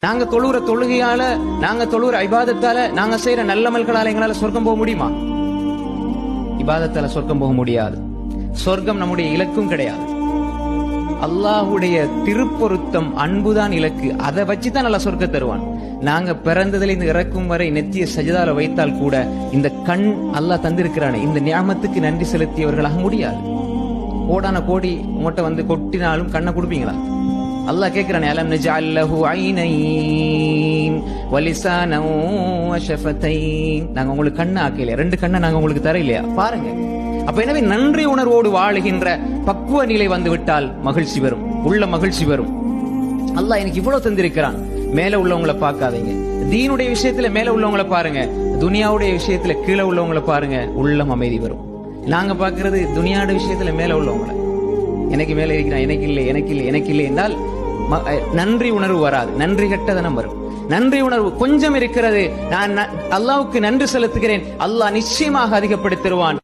நாங்க தொழுற தொழுகையால, நாங்க தொழுற இபாதத்தால, நாங்க செய்யற நல்லமல்களால எங்களால சொர்க்கம் போக முடியுமா? இபாதத்தால சொர்க்கம் போக முடியாது. சொர்க்கம் நம்முடைய இலக்கும் கிடையாது. அல்லாஹுடைய திருப்பொருத்தம், அன்புதான் இலக்கு. அதை வச்சுதான் நல்லா சொர்க்கம் தருவான். நாங்க பிறந்ததுல இந்த இறக்கும் வரை நெத்திய சஜதால வைத்தால் கூட இந்த கண் அல்லாஹ் தந்திருக்கிறானே, இந்த நியாமத்துக்கு நன்றி செலுத்தியவர்களாக முடியாது. கோடான கோடி உங்கள்கிட்ட வந்து கொட்டினாலும் கண்ணை கொடுப்பீங்களா? அல்லாஹ் கேட்கிறானே, அலம் நஜஅல் லஹு ஐனைன் வலிசானன் வஷஃபதைன். நாங்க உங்களுக்கு கண்ணை ஆக்கலையா? ரெண்டு கண்ணை நாங்க உங்களுக்கு தர இல்லையா? பாருங்க. அப்ப எனவே நன்றி உணர்வோடு வாழுகின்ற பக்குவ நிலை வந்து விட்டால் மகிழ்ச்சி வரும், உள்ள மகிழ்ச்சி வரும். அல்லாஹ் எனக்கு இவ்வளவு தந்திருக்கிறான். மேல உள்ளவங்களை பார்க்காதீங்க. தீனுடைய விஷயத்துல மேல உள்ளவங்களை பாருங்க, துனியாவுடைய விஷயத்துல கீழே உள்ளவங்களை பாருங்க, உள்ளம் அமைதி வரும். நாங்க பாக்குறது துனியாவுடைய விஷயத்துல மேல உள்ளவங்களை, எனக்கு மேல இருக்கிறான், எனக்கு இல்லை, எனக்கு இல்லை, எனக்கு இல்லை என்றால் நன்றி உணர்வு வராது. நன்றி கெட்டதனம் வரும். நன்றி உணர்வு கொஞ்சம் இருக்கிறது, நான் அல்லாஹ்வுக்கு நன்றி செலுத்துகிறேன், அல்லாஹ் நிச்சயமாக அதிகப்படுத்திடுவான்.